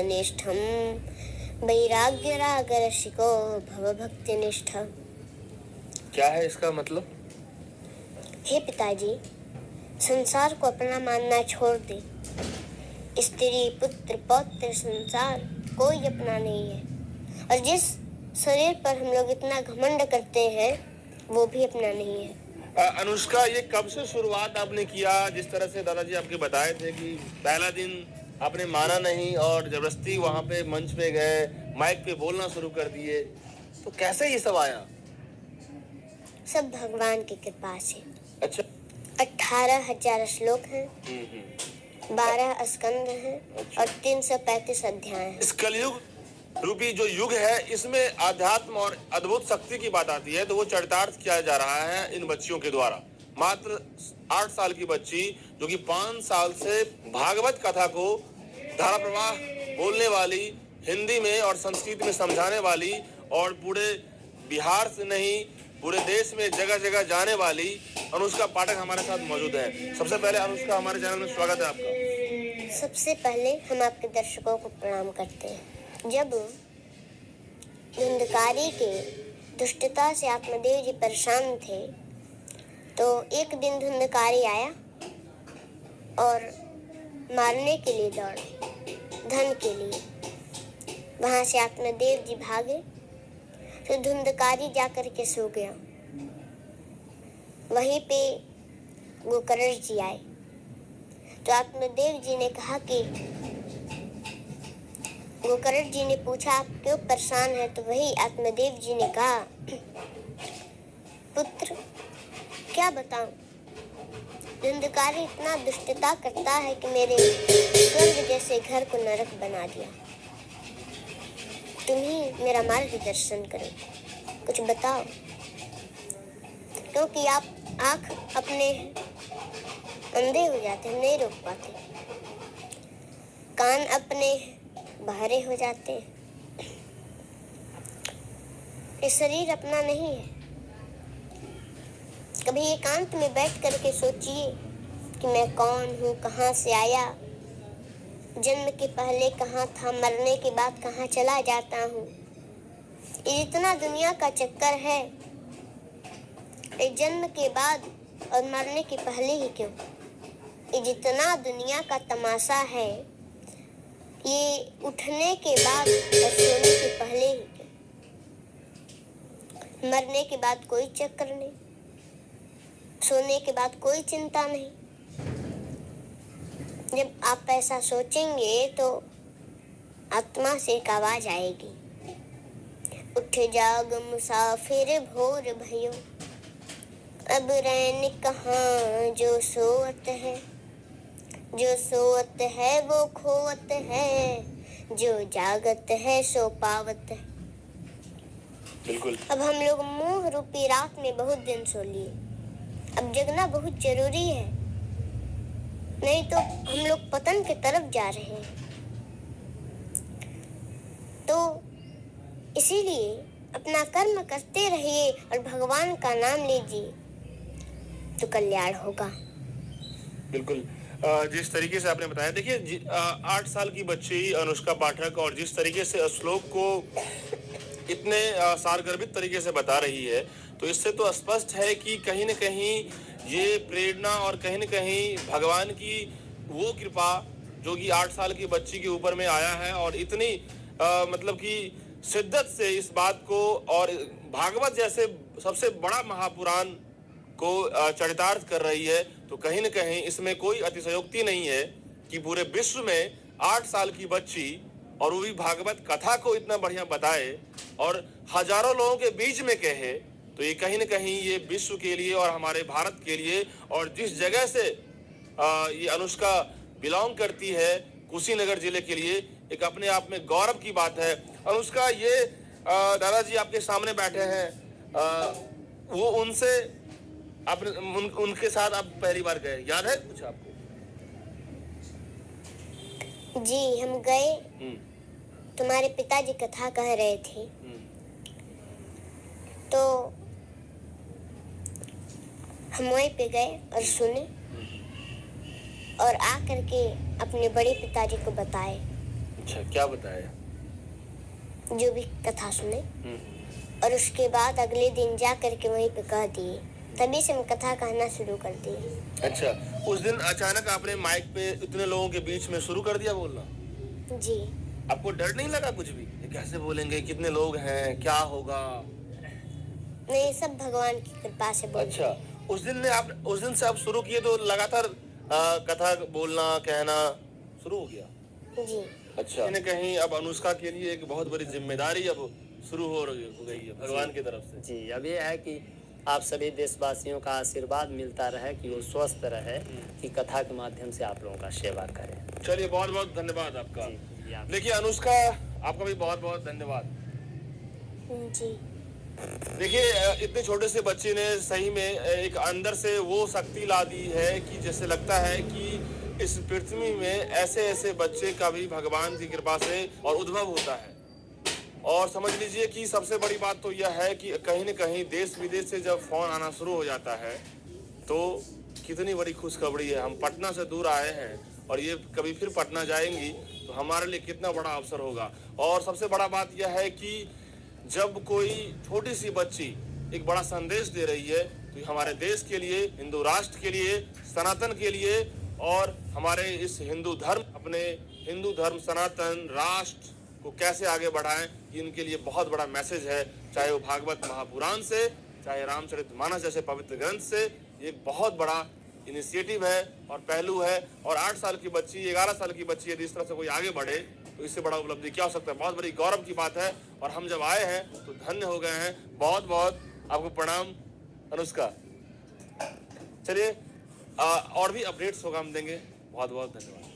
निष्ठम वैराग्य राग रसिको भव भक्ति निष्ठ। क्या है इसका मतलब? हे पिताजी, संसार को अपना मानना छोड़ दे। स्त्री पुत्र पौत्र संसार कोई अपना नहीं है, और जिस शरीर पर हम लोग इतना घमंड करते हैं वो भी अपना नहीं है। अनुष्का, ये कब से शुरुआत आपने किया? जिस तरह से दादाजी आपके बताए थे कि पहला दिन आपने माना नहीं और जबरदस्ती वहां पे मंच पे गए, माइक पे बोलना शुरू कर दिए, तो कैसे ये सब आया? सब भगवान की कृपा से। अच्छा। 18,000 श्लोक हैं, 12 स्कंद हैं, अच्छा। और 335 अध्याय हैं। इस कलयुग रूपी जो युग है, इसमें आध्यात्म और अद्भुत शक्ति की बात आती है, तो वो चरितार्थ किया जा रहा है इन बच्चियों के द्वारा। मात्र 8 साल की बच्ची जो कि 5 साल से भागवत कथा को धारा प्रवाह बोलने वाली, हिंदी में और संस्कृत में समझाने वाली, और पूरे बिहार से नहीं पूरे देश में जगह जगह जाने वाली अनुष्का पाठक हमारे साथ मौजूद है। सबसे पहले अनुष्का, हमारे चैनल में स्वागत है आपका। सबसे पहले हम आपके दर्शकों को प्रणाम करते हैं। जब धुंधकारी के दुष्टता से आत्मदेव जी परेशान थे, तो एक दिन धुंधकारी आया और मारने के लिए दौड़ा, धन के लिए। वहां से आत्मदेव जी भागे, तो धुंधकारी जाकर के सो गया। वहीं पे गोकर्ण जी आए, तो आत्मदेव जी ने कहा कि गोकर्ण जी ने पूछा, आप क्यों परेशान है? तो वही आत्मदेव जी ने कहा, पुत्र क्या बताऊं, धुंधकारी इतना दुष्टता करता है कि मेरे स्वर्ग जैसे घर को नरक बना दिया। तुम ही मेरा मार्गदर्शन करो, कुछ बताओ। क्योंकि आप आंख अपने अंधे हो जाते हैं, नहीं रोक पाते, कान अपने बहरे हो जाते हैं, ये शरीर अपना नहीं है। कभी एकांत में बैठ करके सोचिए कि मैं कौन हूँ, कहाँ से आया, जन्म के पहले कहाँ था, मरने के बाद कहाँ चला जाता हूँ। ये जितना दुनिया का चक्कर है, ये जन्म के बाद और मरने के पहले ही क्यों, ये जितना दुनिया का तमाशा है, ये उठने के बाद और सोने के पहले ही क्यों। मरने के बाद कोई चक्कर नहीं, सोने के बाद कोई चिंता नहीं। जब आप ऐसा सोचेंगे तो आत्मा से एक आवाज आएगी, उठ जाग मुसाफिर भोर भयो, अब रैन कहाँ जो सोवत है, जो सोवत है वो खोवत है, जो जागत है सो पावत है। बिल्कुल। अब हम लोग मोह रूपी रात में बहुत दिन सो लिए, अब जगना बहुत जरूरी है, नहीं तो हम लोग पतन की तरफ जा रहे हैं। तो इसीलिए अपना कर्म करते रहिए और भगवान का नाम लीजिए तो कल्याण होगा। बिल्कुल। जिस तरीके से आपने बताया, देखिए 8 साल की बच्ची अनुष्का पाठक, और जिस तरीके से श्लोक को इतने सारगर्भित तरीके से बता रही है, तो इससे तो स्पष्ट है कि कहीं न कहीं ये प्रेरणा और कहीं न कहीं भगवान की वो कृपा जो कि 8 साल की बच्ची के ऊपर में आया है, और इतनी मतलब कि शिद्दत से इस बात को, और भागवत जैसे सबसे बड़ा महापुराण को चरितार्थ कर रही है, तो कहीं न कहीं इसमें कोई अतिशयोक्ति नहीं है कि पूरे विश्व में 8 साल की बच्ची, और वो भी भागवत कथा को इतना बढ़िया बताए और हजारों लोगों के बीच में कहे, तो ये कहीं न कहीं ये विश्व के लिए और हमारे भारत के लिए, और जिस जगह से ये अनुष्का बिलोंग करती है, कुशीनगर जिले के लिए, एक अपने आप में गौरव की बात है। अनुष्का, ये दादाजी आपके सामने बैठे हैं, वो उनसे आपने उनके साथ आप पहली बार गए, याद है कुछ आपको? जी, हम गए, तुम्हारे पिताजी कथा कह रहे थे, तो हम वहीं पे गए और सुने, और आकर के अपने बड़े पिताजी को बताए। अच्छा, क्या बताया? जो भी कथा सुने, और उसके बाद अगले दिन जा करके वहीं पे कह दिए। तभी से हम कथा कहना शुरू कर दिए। अच्छा, उस दिन अचानक आपने माइक पे इतने लोगों के बीच में शुरू कर दिया बोलना? जी। आपको डर नहीं लगा कुछ भी? ये कैसे बोलेंगे, कितने लोग हैं, क्या होगा? नहीं, सब भगवान की कृपा से बोल अच्छा, दिए। उस दिन से आप शुरू किए तो लगातार कथा बोलना, कहना शुरू हो गया? जी। अच्छा, कहीं न कहीं अब अनुष्का के लिए एक बहुत बड़ी जिम्मेदारी अब शुरू हो गई है भगवान की तरफ से। जी, अब ये है कि आप सभी देशवासियों का आशीर्वाद मिलता रहे कि वो स्वस्थ रहे, कि कथा के माध्यम से आप लोगों का सेवा करें। चलिए, बहुत बहुत धन्यवाद आपका। जी, आप देखिए अनुष्का, आपका भी बहुत बहुत धन्यवाद। जी। देखिए इतने छोटे से बच्चे ने सही में एक अंदर से वो शक्ति ला दी है कि जैसे लगता है कि इस पृथ्वी में ऐसे ऐसे बच्चे का भी भगवान की कृपा से और उद्भव होता है। और समझ लीजिए कि सबसे बड़ी बात तो यह है कि कहीं न कहीं देश विदेश से जब फोन आना शुरू हो जाता है तो कितनी बड़ी खुशखबरी है। हम पटना से दूर आए हैं और ये कभी फिर पटना जाएंगी तो हमारे लिए कितना बड़ा अवसर होगा। और सबसे बड़ा बात यह है कि जब कोई छोटी सी बच्ची एक बड़ा संदेश दे रही है तो हमारे देश के लिए, हिंदू राष्ट्र के लिए, सनातन के लिए और हमारे इस हिंदू धर्म, अपने हिंदू धर्म, सनातन राष्ट्र को कैसे आगे बढ़ाएं, ये इनके लिए बहुत बड़ा मैसेज है। चाहे वो भागवत महापुराण से, चाहे रामचरितमानस जैसे पवित्र ग्रंथ से, ये एक बहुत बड़ा इनिशिएटिव है और पहलू है। और 8 साल की बच्ची, 11 साल की बच्ची यदि इस तरह से कोई आगे बढ़े तो इससे बड़ा उपलब्धि क्या हो सकता है। बहुत बड़ी गौरव की बात है और हम जब आए हैं तो धन्य हो गए हैं। बहुत बहुत आपको प्रणाम अनुष्का। चलिए और भी अपडेट्स होगा हम देंगे। बहुत बहुत धन्यवाद।